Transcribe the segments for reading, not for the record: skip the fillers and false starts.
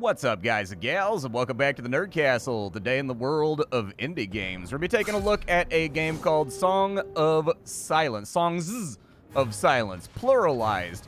What's up, guys and gals, and welcome back to the Nerd Castle. Today in the world of indie games, we're going to be taking a look at a game called Songs of Silence, pluralized.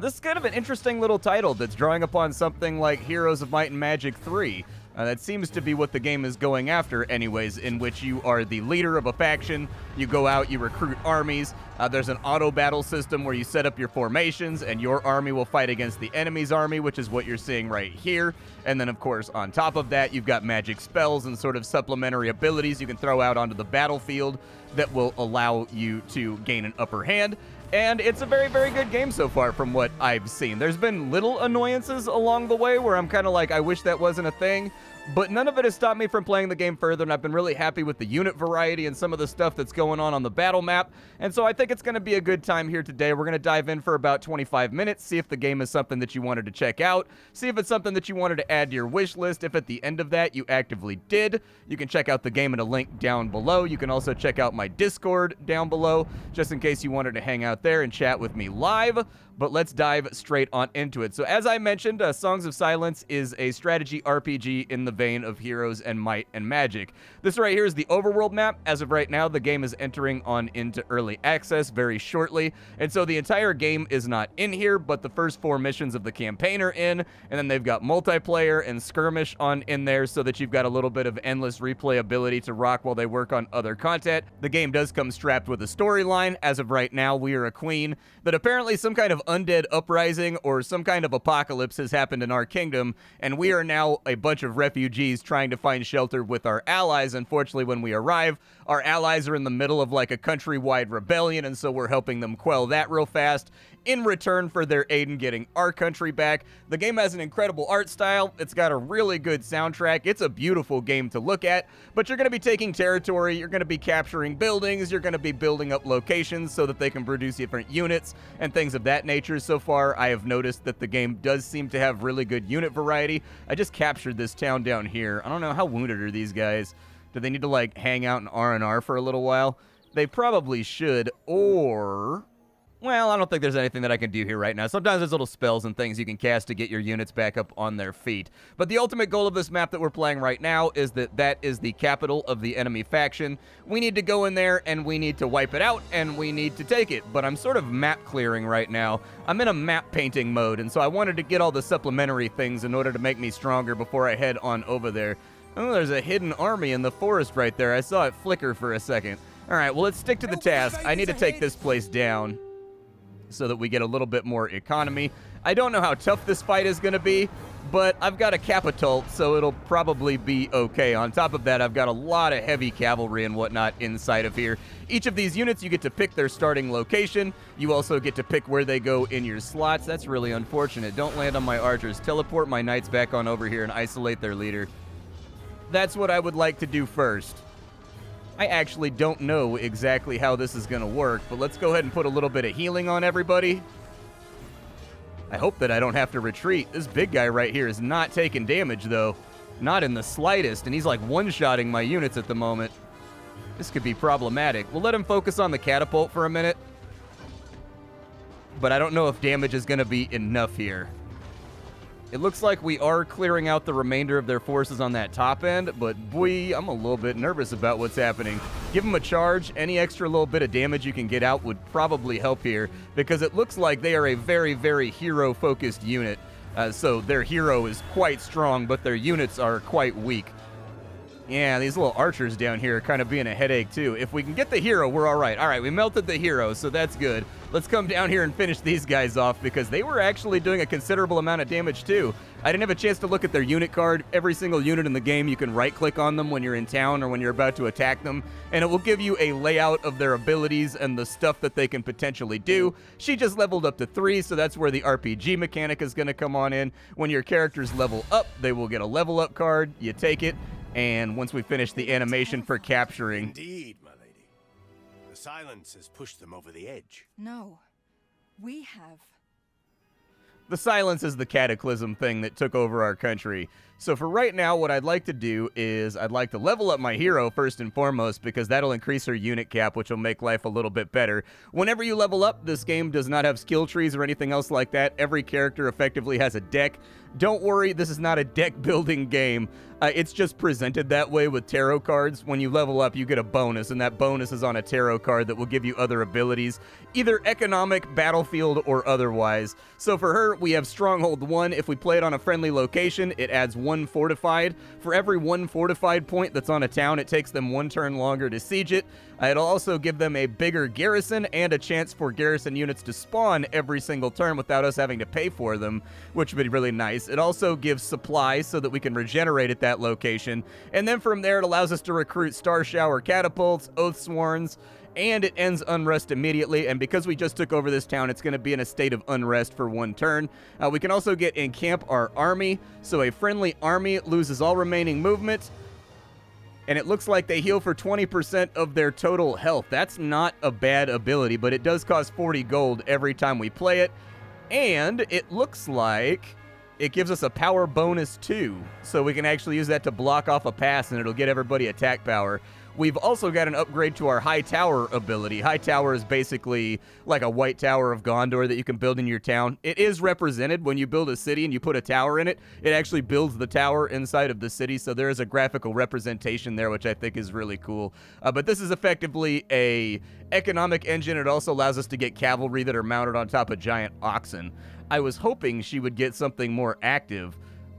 This is kind of an interesting little title that's drawing upon something like Heroes of Might and Magic 3. That seems to be what the game is going after anyways, in which you are the leader of a faction, you go out, you recruit armies, there's an auto battle system where you set up your formations and your army will fight against the enemy's army, which is what you're seeing right here. And then of course on top of that you've got magic spells and sort of supplementary abilities you can throw out onto the battlefield that will allow you to gain an upper hand. And it's a very, very good game so far from what I've seen. There's been little annoyances along the way where I'm kind of like, I wish that wasn't a thing, but none of it has stopped me from playing the game further, and I've been really happy with the unit variety and some of the stuff that's going on the battle map, and so I think it's going to be a good time here today. We're going to dive in for about 25 minutes, see if the game is something that you wanted to check out, see if it's something that you wanted to add to your wish list. If at the end of that you actively did, you can check out the game in a link down below. You can also check out my Discord down below, just in case you wanted to hang out there and chat with me live. But let's dive straight on into it. So as I mentioned, Songs of Silence is a strategy RPG in the vein of Heroes and Might and Magic. This right here is the Overworld map. As of right now, the game is entering on into early access very shortly, and so the entire game is not in here, but the first 4 missions of the campaign are in, and then they've got multiplayer and skirmish on in there so that you've got a little bit of endless replayability to rock while they work on other content. The game does come strapped with a storyline. As of right now, we are a queen that apparently some kind of undead uprising or some kind of apocalypse has happened in our kingdom, and we are now a bunch of refugees trying to find shelter with our allies. Unfortunately, when we arrive, our allies are in the middle of like a countrywide rebellion, and so we're helping them quell that real fast in return for their aid in getting our country back. The game has an incredible art style. It's got a really good soundtrack. It's a beautiful game to look at, but you're going to be taking territory, you're going to be capturing buildings, you're going to be building up locations so that they can produce different units and things of that nature. So far, I have noticed that the game does seem to have really good unit variety. I just captured this town down here. I don't know, how wounded are these guys? Do they need to like hang out in R&R for a little while? They probably should, or... well, I don't think there's anything that I can do here right now. Sometimes there's little spells and things you can cast to get your units back up on their feet. But the ultimate goal of this map that we're playing right now is that is the capital of the enemy faction. We need to go in there and we need to wipe it out and we need to take it. But I'm sort of map clearing right now. I'm in a map painting mode, and so I wanted to get all the supplementary things in order to make me stronger before I head on over there. Oh, there's a hidden army in the forest right there. I saw it flicker for a second. All right, well, let's stick to the task. I need to take this place down so that we get a little bit more economy. I don't know how tough this fight is going to be, but I've got a catapult, so it'll probably be okay. On top of that, I've got a lot of heavy cavalry and whatnot inside of here. Each of these units, you get to pick their starting location. You also get to pick where they go in your slots. That's really unfortunate. Don't land on my archers. Teleport my knights back on over here and isolate their leader. That's what I would like to do first. I actually don't know exactly how this is going to work, but let's go ahead and put a little bit of healing on everybody. I hope that I don't have to retreat. This big guy right here is not taking damage, though. Not in the slightest, and he's like one-shotting my units at the moment. This could be problematic. We'll let him focus on the catapult for a minute, but I don't know if damage is going to be enough here. It looks like we are clearing out the remainder of their forces on that top end, but boy, I'm a little bit nervous about what's happening. Give them a charge. Any extra little bit of damage you can get out would probably help here, because it looks like they are a very, very hero-focused unit. So their hero is quite strong, but their units are quite weak. Yeah, these little archers down here are kind of being a headache, too. If we can get the hero, we're all right. All right, we melted the hero, so that's good. Let's come down here and finish these guys off, because they were actually doing a considerable amount of damage, too. I didn't have a chance to look at their unit card. Every single unit in the game, you can right-click on them when you're in town or when you're about to attack them, and it will give you a layout of their abilities and the stuff that they can potentially do. She just leveled up to 3, so that's where the RPG mechanic is going to come on in. When your characters level up, they will get a level-up card. You take it. And once we finish the animation for capturing... Indeed, my lady. The silence has pushed them over the edge. No, we have. The silence is the cataclysm thing that took over our country. So for right now, what I'd like to do is I'd like to level up my hero first and foremost, because that'll increase her unit cap, which will make life a little bit better. Whenever you level up, this game does not have skill trees or anything else like that. Every character effectively has a deck Don't worry, this is not a deck building game. It's just presented that way with tarot cards. When you level up, you get a bonus, and that bonus is on a tarot card that will give you other abilities, either economic, battlefield, or otherwise. So for her, we have Stronghold 1. If we play it on a friendly location, it adds 1 fortified. For every 1 fortified point that's on a town, it takes them 1 turn longer to siege it. It'll also give them a bigger garrison and a chance for garrison units to spawn every single turn without us having to pay for them, which would be really nice. It also gives supplies so that we can regenerate at that location. And then from there, it allows us to recruit Star Shower catapults, Oathsworns, and it ends unrest immediately. And because we just took over this town, it's going to be in a state of unrest for 1 turn. We can also get encamp our army. So a friendly army loses all remaining movement. And it looks like they heal for 20% of their total health. That's not a bad ability, but it does cost 40 gold every time we play it. And it looks like it gives us a power bonus too. So we can actually use that to block off a pass, and it'll get everybody attack power. We've also got an upgrade to our High Tower ability. High Tower is basically like a White Tower of Gondor that you can build in your town. It is represented when you build a city and you put a tower in it. It actually builds the tower inside of the city, so there is a graphical representation there, which I think is really cool. But this is effectively a economic engine. It also allows us to get cavalry that are mounted on top of giant oxen. I was hoping she would get something more active.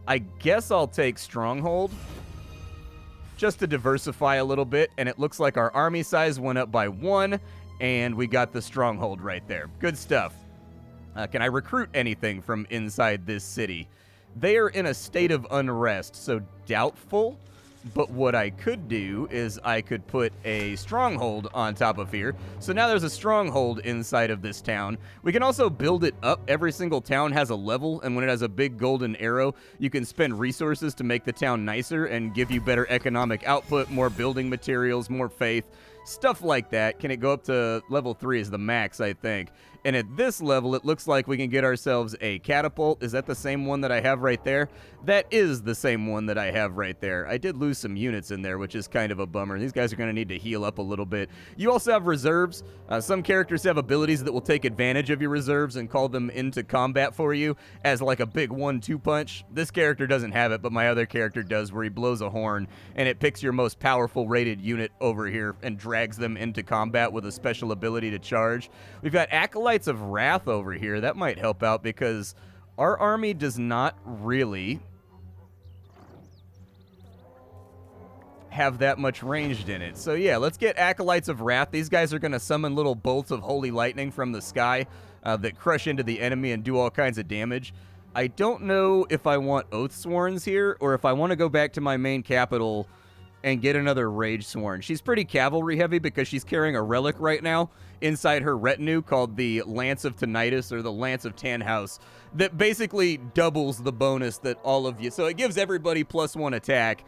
I guess I'll take Stronghold, just to diversify a little bit, and it looks like our army size went up by 1, and we got the Stronghold right there. Good stuff. Can I recruit anything from inside this city? They are in a state of unrest, so doubtful. But what I could do is I could put a stronghold on top of here. So now there's a stronghold inside of this town. We can also build it up. Every single town has a level, and when it has a big golden arrow, you can spend resources to make the town nicer and give you better economic output, more building materials, more faith, stuff like that. Can it go up to level 3 is the max, I think. And at this level, it looks like we can get ourselves a catapult. Is that the same one that I have right there? That is the same one that I have right there. I did lose some units in there, which is kind of a bummer. These guys are going to need to heal up a little bit. You also have reserves. Some characters have abilities that will take advantage of your reserves and call them into combat for you as like a big 1-2 punch. This character doesn't have it, but my other character does, where he blows a horn and it picks your most powerful rated unit over here and drags them into combat with a special ability to charge. We've got Acolytes of Wrath over here. That might help out because our army does not really have that much ranged in it. So yeah, let's get Acolytes of Wrath. These guys are going to summon little bolts of holy lightning from the sky that crush into the enemy and do all kinds of damage. I don't know if I want Oathsworns here or if I want to go back to my main capital and get another Rage Sworn. She's pretty cavalry heavy because she's carrying a relic right now inside her retinue called the Lance of Tinnitus or the Lance of Tannhaus that basically doubles the bonus that all of you... So it gives everybody +1 attack,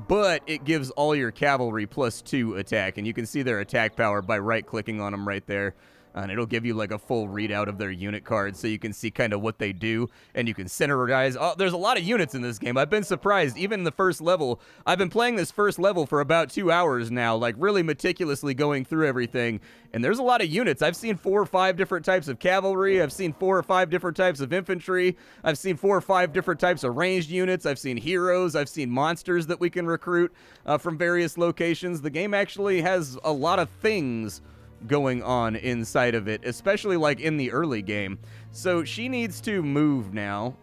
but it gives all your cavalry +2 attack, and you can see their attack power by right-clicking on them right there. And it'll give you like a full readout of their unit cards so you can see kind of what they do, and you can synergize. Oh, there's a lot of units in this game. I've been surprised. Even the first level, I've been playing this first level for about 2 hours now, like really meticulously going through everything, and there's a lot of units. I've seen 4 or 5 different types of cavalry. I've seen 4 or 5 different types of infantry. I've seen 4 or 5 different types of ranged units. I've seen heroes. I've seen monsters that we can recruit from various locations. The game actually has a lot of things going on inside of it, especially like in the early game. So she needs to move now,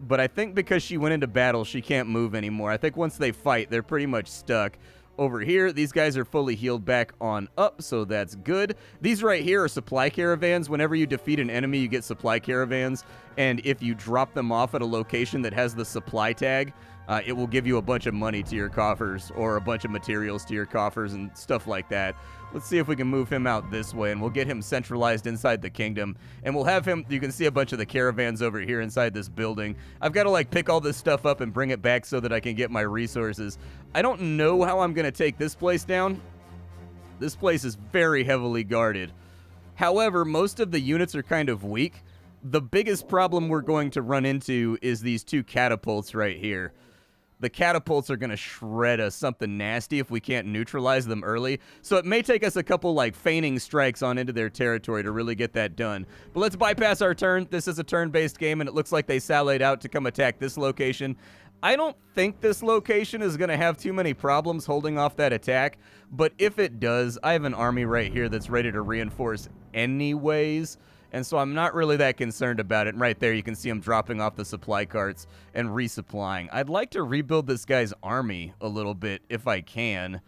but I think because she went into battle, she can't move anymore. I think once they fight, they're pretty much stuck. Over here, these guys are fully healed back on up, so that's good. These right here are supply caravans. Whenever you defeat an enemy, you get supply caravans, and if you drop them off at a location that has the supply tag, it will give you a bunch of money to your coffers or a bunch of materials to your coffers and stuff like that. Let's see if we can move him out this way, and we'll get him centralized inside the kingdom. And we'll have him, you can see a bunch of the caravans over here inside this building. I've got to like pick all this stuff up and bring it back so that I can get my resources. I don't know how I'm going to take this place down. This place is very heavily guarded. However, most of the units are kind of weak. The biggest problem we're going to run into is these 2 catapults right here. the catapults are going to shred us something nasty if we can't neutralize them early. So it may take us a couple, like, feigning strikes on into their territory to really get that done. But let's bypass our turn. This is a turn-based game, and it looks like they sallied out to come attack this location. I don't think this location is going to have too many problems holding off that attack, but if it does, I have an army right here that's ready to reinforce anyways. And so I'm not really that concerned about it. And right there, you can see him dropping off the supply carts and resupplying. I'd like to rebuild this guy's army a little bit if I can.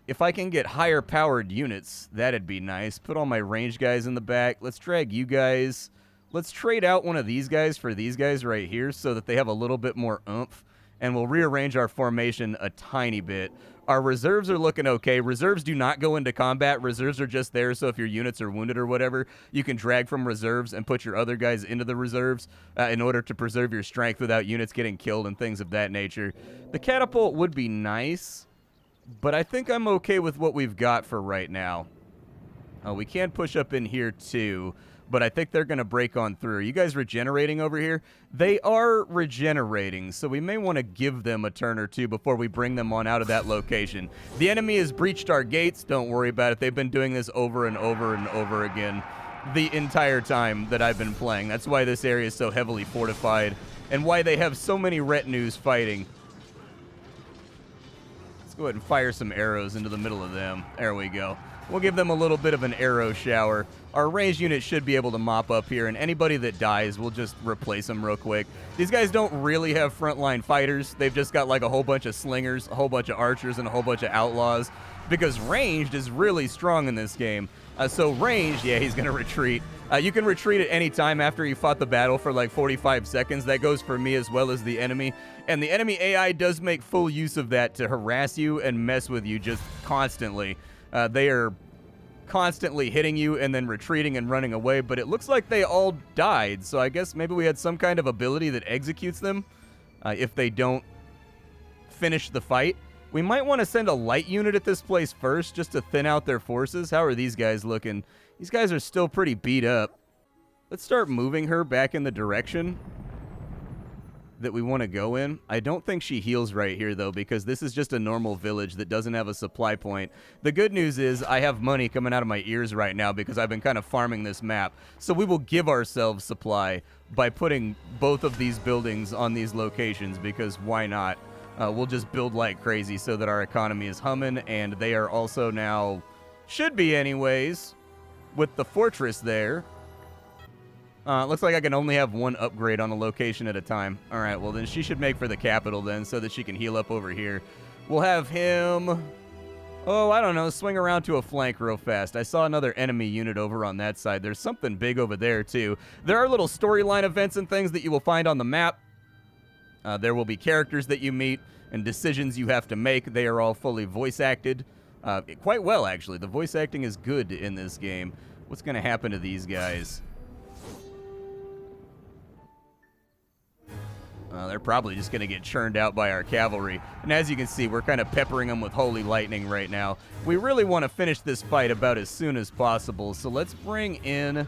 If I can get higher powered units, that'd be nice. Put all my range guys in the back. Let's drag you guys. Let's trade out one of these guys for these guys right here so that they have a little bit more oomph. And we'll rearrange our formation a tiny bit. Our reserves are looking okay. Reserves do not go into combat. Reserves are just there, so if your units are wounded or whatever, you can drag from reserves and put your other guys into the reserves in order to preserve your strength without units getting killed and things of that nature. The catapult would be nice, but I think I'm okay with what we've got for right now. We can push up in here too, but I think they're going to break on through. Are you guys regenerating over here? They are regenerating, so we may want to give them a turn or two before we bring them on out of that location. The enemy has breached our gates. Don't worry about it. They've been doing this over and over and over again the entire time that I've been playing. That's why this area is so heavily fortified and why they have so many retinues fighting. Let's go ahead and fire some arrows into the middle of them. There we go. We'll give them a little bit of an arrow shower. Our ranged unit should be able to mop up here, and anybody that dies, we'll just replace them real quick. These guys don't really have frontline fighters. They've just got like a whole bunch of slingers, a whole bunch of archers, and a whole bunch of outlaws, because ranged is really strong in this game. So ranged, yeah, he's going to retreat. You can retreat at any time after you fought the battle for like 45 seconds. That goes for me as well as the enemy. And the enemy AI does make full use of that to harass you and mess with you just constantly. They are constantly hitting you and then retreating and running away, but it looks like they all died, so I guess maybe we had some kind of ability that executes them if they don't finish the fight. We might want to send a light unit at this place first just to thin out their forces. How are these guys looking? These guys are still pretty beat up. Let's start moving her back in the direction that we want to go in. I don't think she heals right here, though, because this is just a normal village that doesn't have a supply point. The good news is I have money coming out of my ears right now because I've been kind of farming this map. So we will give ourselves supply by putting both of these buildings on these locations, because why not? We'll just build like crazy so that our economy is humming, and they are also now, should be anyways, with the fortress there. Looks like I can only have one upgrade on a location at a time. All right, well, then she should make for the capital then so that she can heal up over here. We'll have him, oh, I don't know, swing around to a flank real fast. I saw another enemy unit over on that side. There's something big over there, too. There are little storyline events and things that you will find on the map. There will be characters that you meet and decisions you have to make. They are all fully voice-acted. Quite well, actually. The voice acting is good in this game. What's going to happen to these guys? They're probably just going to get churned out by our cavalry. And as you can see, we're kind of peppering them with holy lightning right now. We really want to finish this fight about as soon as possible. So let's bring in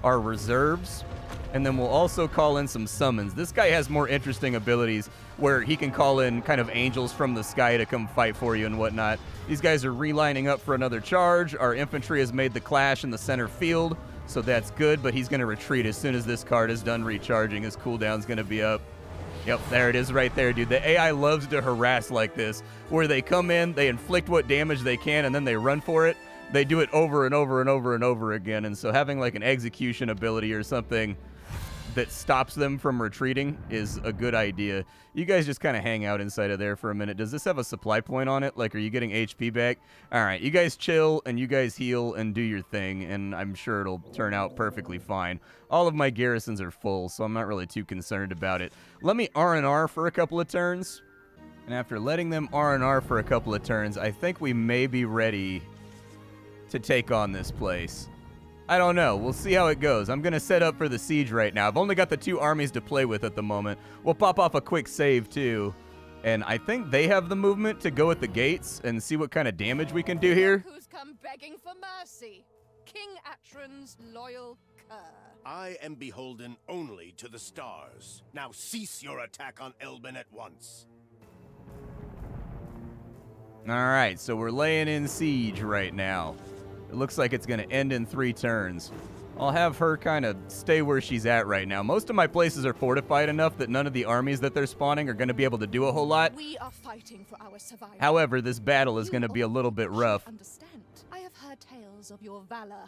our reserves, and then we'll also call in some summons. This guy has more interesting abilities where he can call in kind of angels from the sky to come fight for you and whatnot. These guys are relining up for another charge. Our infantry has made the clash in the center field, so that's good, but he's going to retreat as soon as this card is done recharging. His cooldown's going to be up. Yep, there it is right there, dude. The AI loves to harass like this, where they come in, they inflict what damage they can, and then they run for it. They do it over and over and over and over again, and so having like an execution ability or something that stops them from retreating is a good idea. You guys just kind of hang out inside of there for a minute. Does this have a supply point on it? Like, are you getting HP back? All right, you guys chill and you guys heal and do your thing, and I'm sure it'll turn out perfectly fine. All of my garrisons are full, so I'm not really too concerned about it. Let me R&R for a couple of turns, and after letting them R&R for a couple of turns, I think we may be ready to take on this place. I don't know. We'll see how it goes. I'm going to set up for the siege right now. I've only got the 2 armies to play with at the moment. We'll pop off a quick save, too. And I think they have the movement to go at the gates and see what kind of damage we can do here. Who's come begging for mercy? King Atron's loyal cur. I am beholden only to the stars. Now cease your attack on Elbin at once. All right, so we're laying in siege right now. It looks like it's going to end in 3 turns. I'll have her kind of stay where she's at right now. Most of my places are fortified enough that none of the armies that they're spawning are going to be able to do a whole lot. We are fighting for our survival. However, this battle is going to be a little bit rough. Understand. I have heard tales of your valor.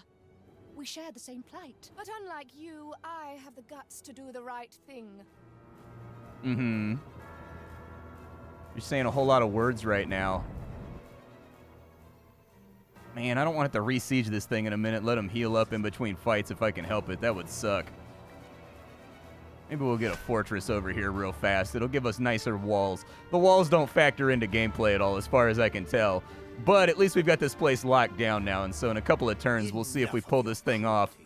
We share the same plight. But unlike you, I have the guts to do the right thing. Mm-hmm. You're saying a whole lot of words right now. Man, I don't want to have to re-siege this thing in a minute. Let them heal up in between fights if I can help it. That would suck. Maybe we'll get a fortress over here real fast. It'll give us nicer walls. The walls don't factor into gameplay at all as far as I can tell. But at least we've got this place locked down now, and so in a couple of turns, we'll see if we pull this thing off.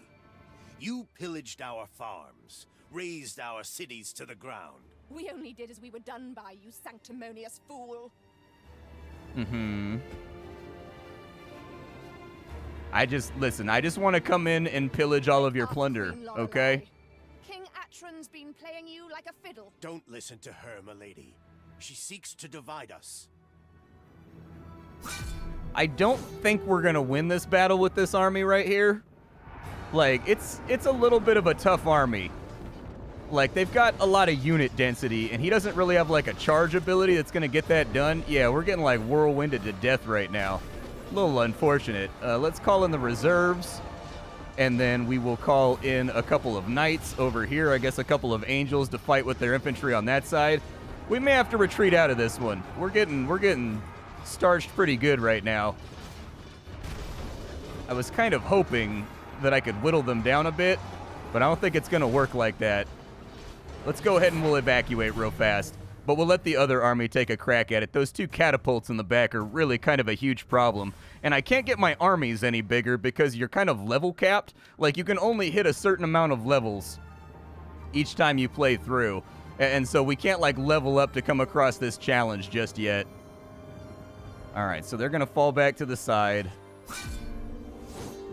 You pillaged our farms, razed our cities to the ground. We only did as we were done by, you sanctimonious fool. Mm-hmm. I just want to come in and pillage all of your plunder, okay? King Atron's been playing you like a fiddle. Don't listen to her, milady. She seeks to divide us. I don't think we're going to win this battle with this army right here. Like, it's a little bit of a tough army. Like, they've got a lot of unit density, and he doesn't really have, like, a charge ability that's going to get that done. Yeah, we're getting, like, whirlwinded to death right now. A little unfortunate. Let's call in the reserves, and then we will call in a couple of knights over here. I guess a couple of angels to fight with their infantry on that side. We may have to retreat out of this one. We're getting starched pretty good right now. I was kind of hoping that I could whittle them down a bit, but I don't think it's going to work like that. Let's go ahead and we'll evacuate real fast. But we'll let the other army take a crack at it. Those 2 catapults in the back are really kind of a huge problem. And I can't get my armies any bigger because you're kind of level capped. Like, you can only hit a certain amount of levels each time you play through. And so we can't, like, level up to come across this challenge just yet. All right, so they're going to fall back to the side.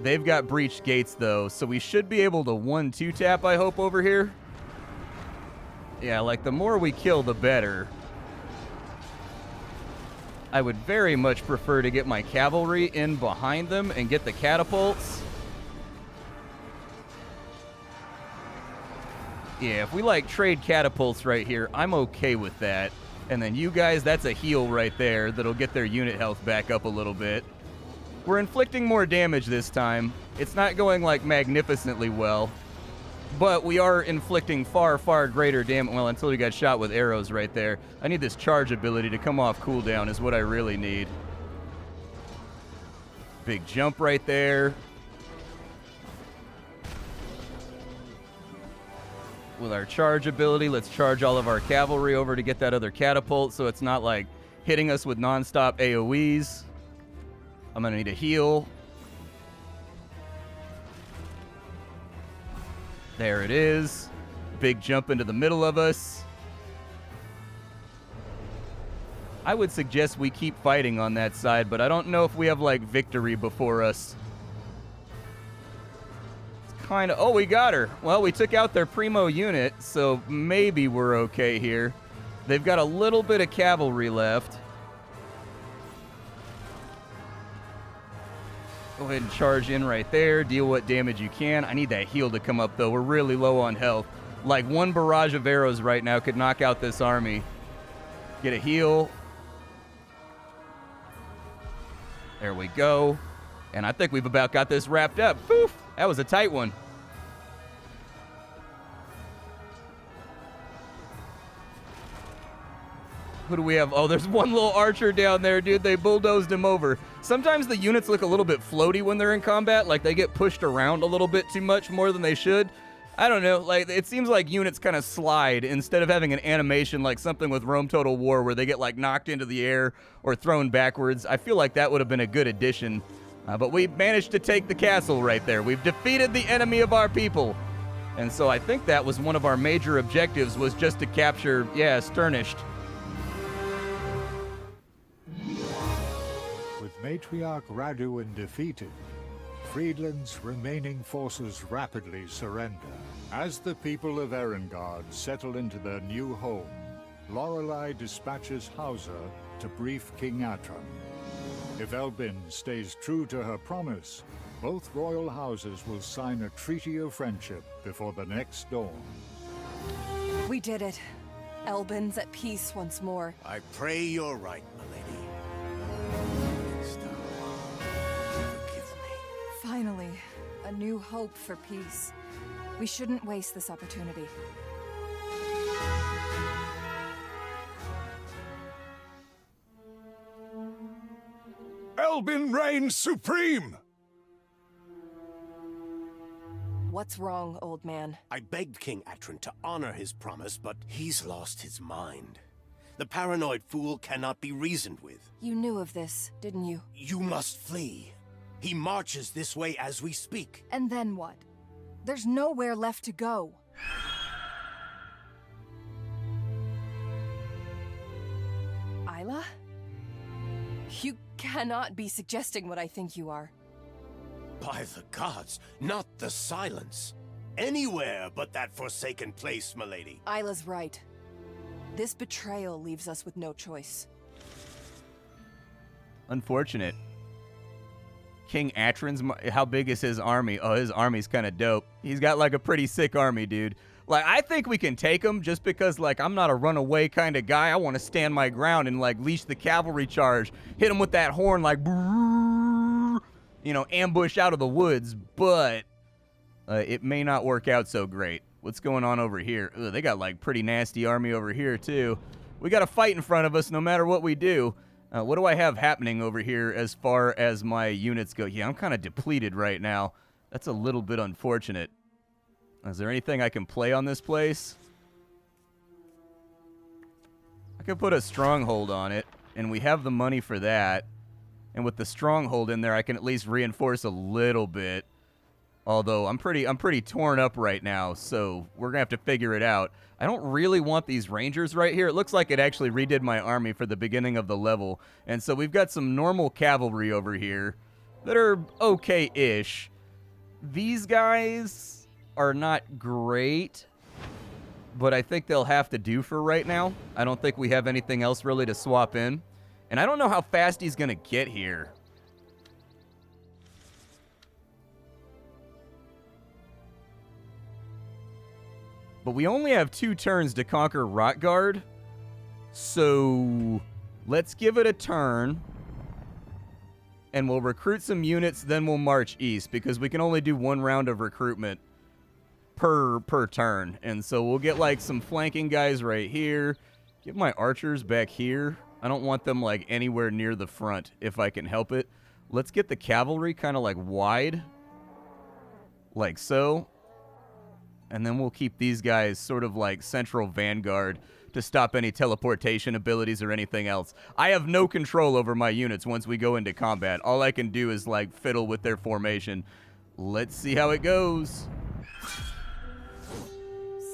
They've got breached gates, though, so we should be able to 1-2 tap, I hope, over here. Yeah, like, the more we kill, the better. I would very much prefer to get my cavalry in behind them and get the catapults. Yeah, if we, like, trade catapults right here, I'm okay with that. And then you guys, that's a heal right there that'll get their unit health back up a little bit. We're inflicting more damage this time. It's not going, like, magnificently well. But we are inflicting far, far greater damage. Well, until we got shot with arrows right there. I need this charge ability to come off cooldown is what I really need. Big jump right there. With our charge ability, let's charge all of our cavalry over to get that other catapult so it's not, like, hitting us with non-stop AoEs. I'm going to need a heal. There it is. Big jump into the middle of us. I would suggest we keep fighting on that side, but I don't know if we have, like, victory before us. It's kind of... Oh, we got her. Well, we took out their primo unit, so maybe we're okay here. They've got a little bit of cavalry left. Go ahead and charge in right there. Deal what damage you can. I need that heal to come up, though. We're really low on health. Like, 1 barrage of arrows right now could knock out this army. Get a heal. There we go. And I think we've about got this wrapped up. Poof! That was a tight one. Who do we have? Oh, there's one little archer down there, dude. They bulldozed him over. Sometimes the units look a little bit floaty when they're in combat, like they get pushed around a little bit too much more than they should. I don't know, like, it seems like units kind of slide instead of having an animation like something with Rome Total War where they get, like, knocked into the air or thrown backwards. I feel like that would have been a good addition. But we managed to take the castle right there. We've defeated the enemy of our people. And so I think that was one of our major objectives, was just to capture, yeah, Sturnished. With Matriarch Raduin defeated, Friedland's remaining forces rapidly surrender. As the people of Erengard settle into their new home, Lorelei dispatches Hauser to brief King Atron. If Elbin stays true to her promise, both royal houses will sign a treaty of friendship before the next storm. We did it. Elbin's at peace once more. I pray you're right, milady. Next time, forgive me. Finally, a new hope for peace. We shouldn't waste this opportunity. Elbin reigns supreme! What's wrong, old man? I begged King Atron to honor his promise, but he's lost his mind. The paranoid fool cannot be reasoned with. You knew of this, didn't you? You must flee. He marches this way as we speak. And then what? There's nowhere left to go. Isla? You cannot be suggesting what I think you are. By the gods, not the silence. Anywhere but that forsaken place, milady. Isla's right. This betrayal leaves us with no choice. Unfortunate. King Atron's, how big is his army? Oh, his army's kind of dope. He's got like a pretty sick army, dude. Like, I think we can take him just because, like, I'm not a runaway kind of guy. I want to stand my ground and, like, leash the cavalry charge. Hit him with that horn, like, you know, ambush out of the woods. But it may not work out so great. What's going on over here? Ugh, they got, like, pretty nasty army over here, too. We got a fight in front of us no matter what we do. What do I have happening over here as far as my units go? Yeah, I'm kind of depleted right now. That's a little bit unfortunate. Is there anything I can play on this place? I could put a stronghold on it, and we have the money for that. And with the stronghold in there, I can at least reinforce a little bit. Although I'm pretty torn up right now, so we're gonna have to figure it out. I don't really want these rangers right here. It looks like it actually redid my army for the beginning of the level. And so we've got some normal cavalry over here that are okay-ish. These guys are not great, but I think they'll have to do for right now. I don't think we have anything else really to swap in. And I don't know how fast he's gonna get here. But we only have 2 turns to conquer Rotgard, so let's give it a turn, and we'll recruit some units, then we'll march east, because we can only do 1 round of recruitment per turn. And so we'll get, like, some flanking guys right here, get my archers back here. I don't want them, like, anywhere near the front, if I can help it. Let's get the cavalry kind of, like, wide, like so. And then we'll keep these guys sort of like central vanguard to stop any teleportation abilities or anything else. I have no control over my units once we go into combat. All I can do is like fiddle with their formation. Let's see how it goes.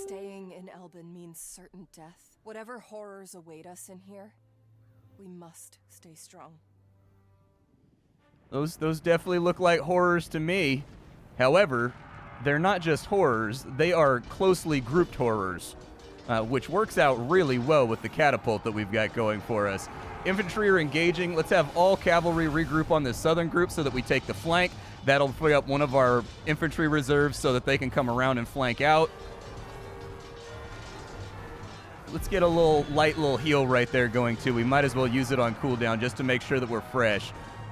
Staying in Elbin means certain death. Whatever horrors await us in here, we must stay strong. Those definitely look like horrors to me. However, they're not just horrors, they are closely grouped horrors, which works out really well with the catapult that we've got going for us. Infantry are engaging. Let's have all cavalry regroup on this southern group so that we take the flank. That'll free up one of our infantry reserves so that they can come around and flank out. Let's get a light little heal right there going too. We might as well use it on cooldown just to make sure that we're fresh.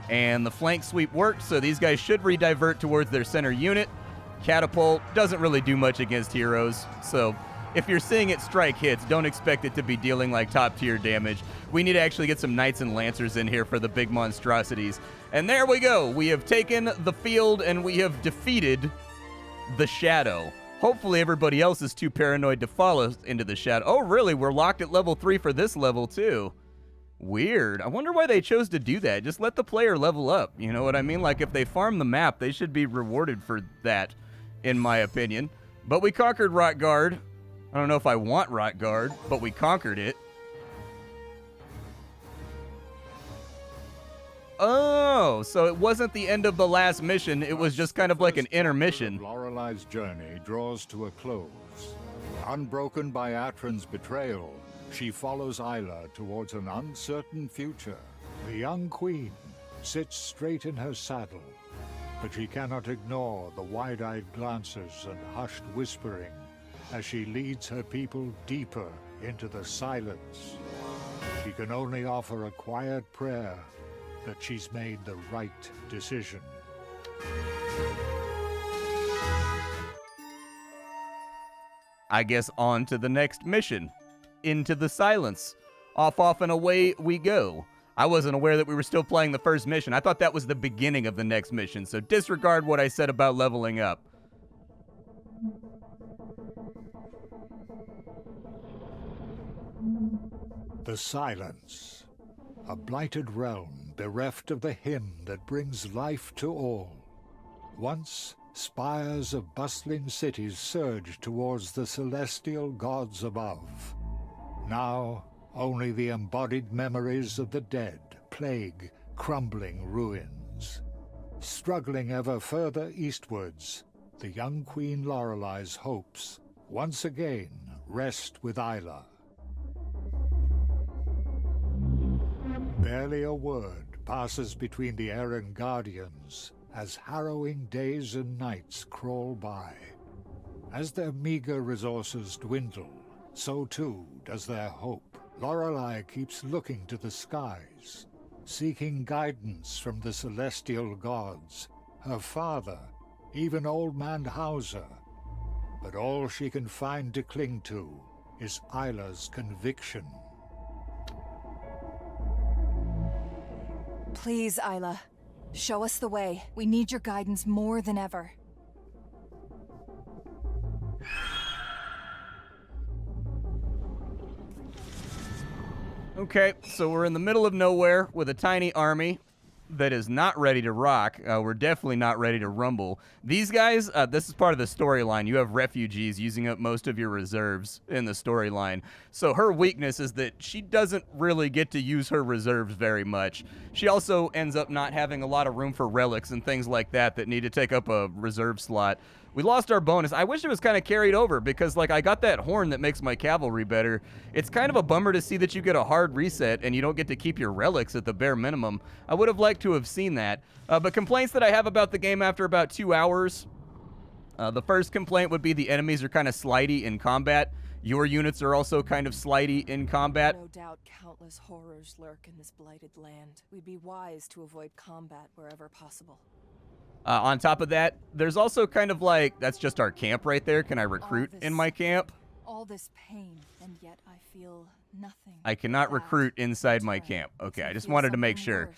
And the flank sweep worked, so these guys should redivert towards their center unit. Catapult doesn't really do much against heroes, so if you're seeing it strike hits, don't expect it to be dealing like top tier damage. We need to actually get some knights and lancers in here for the big monstrosities. And there we go. We have taken the field and we have defeated the Shadow. Hopefully everybody else is too paranoid to follow us into the Shadow. Oh, really? We're locked at level 3 for this level too. Weird. I wonder why they chose to do that. Just let the player level up. You know what I mean? Like if they farm the map, they should be rewarded for that, in my opinion. But we conquered Rotgard. I don't know if I want Rotgard, but we conquered it. Oh, so it wasn't the end of the last mission. It was just kind of like an intermission. Lorelei's journey draws to a close. Unbroken by Atron's betrayal, she follows Isla towards an uncertain future. The young queen, sits straight in her saddle, but she cannot ignore the wide-eyed glances and hushed whispering as she leads her people deeper into the silence. She can only offer a quiet prayer that she's made the right decision. I guess on to the next mission. Into the silence. Off and away we go. I wasn't aware that we were still playing the first mission. I thought that was the beginning of the next mission, so disregard what I said about leveling up. The silence. A blighted realm bereft of the hymn that brings life to all. Once, spires of bustling cities surged towards the celestial gods above. Now, only the embodied memories of the dead plague crumbling ruins. Struggling ever further eastwards, the young Queen Lorelei's hopes once again rest with Isla. Barely a word passes between the Errand Guardians as harrowing days and nights crawl by. As their meager resources dwindle, so too does their hope. Lorelei keeps looking to the skies, seeking guidance from the celestial gods, her father, even Old Man Hauser. But all she can find to cling to is Isla's conviction. Please, Isla. Show us the way. We need your guidance more than ever. Okay, so we're in the middle of nowhere with a tiny army that is not ready to rock. We're definitely not ready to rumble. These guys, this is part of the storyline. You have refugees using up most of your reserves in the storyline. So her weakness is that she doesn't really get to use her reserves very much. She also ends up not having a lot of room for relics and things like that that need to take up a reserve slot. We lost our bonus. I wish it was kind of carried over because, like, I got that horn that makes my cavalry better. It's kind of a bummer to see that you get a hard reset and you don't get to keep your relics at the bare minimum. I would have liked to have seen that. But complaints that I have about the game after about 2 hours. The first complaint would be the enemies are kind of slidey in combat. Your units are also kind of slidey in combat. No doubt countless horrors lurk in this blighted land. We'd be wise to avoid combat wherever possible. On top of that, there's also kind of like, that's just our camp right there. Can I recruit in my camp? All this pain, and yet I feel nothing. I cannot recruit inside my camp. Okay, I just wanted to make sure.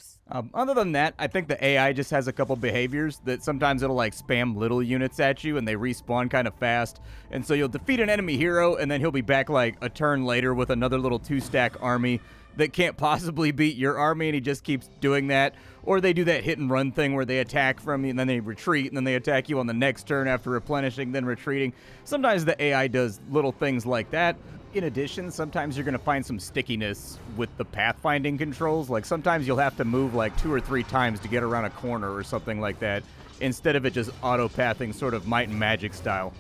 Other than that, I think the AI just has a couple behaviors that sometimes it'll like spam little units at you and they respawn kind of fast. And so you'll defeat an enemy hero and then he'll be back like a turn later with another little 2-stack army that can't possibly beat your army, and he just keeps doing that. Or they do that hit and run thing where they attack from you and then they retreat and then they attack you on the next turn after replenishing, then retreating. Sometimes the AI does little things like that. In addition, sometimes you're going to find some stickiness with the pathfinding controls. Like sometimes you'll have to move like 2 or 3 times to get around a corner or something like that, instead of it just auto-pathing sort of Might and Magic style.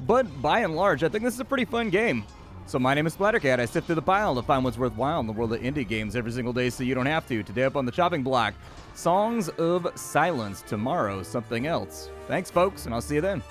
But by and large, I think this is a pretty fun game. So my name is Splattercat. I sift through the pile to find what's worthwhile in the world of indie games every single day so you don't have to. Today up on the chopping block, Songs of Silence. Tomorrow, something else. Thanks, folks, and I'll see you then.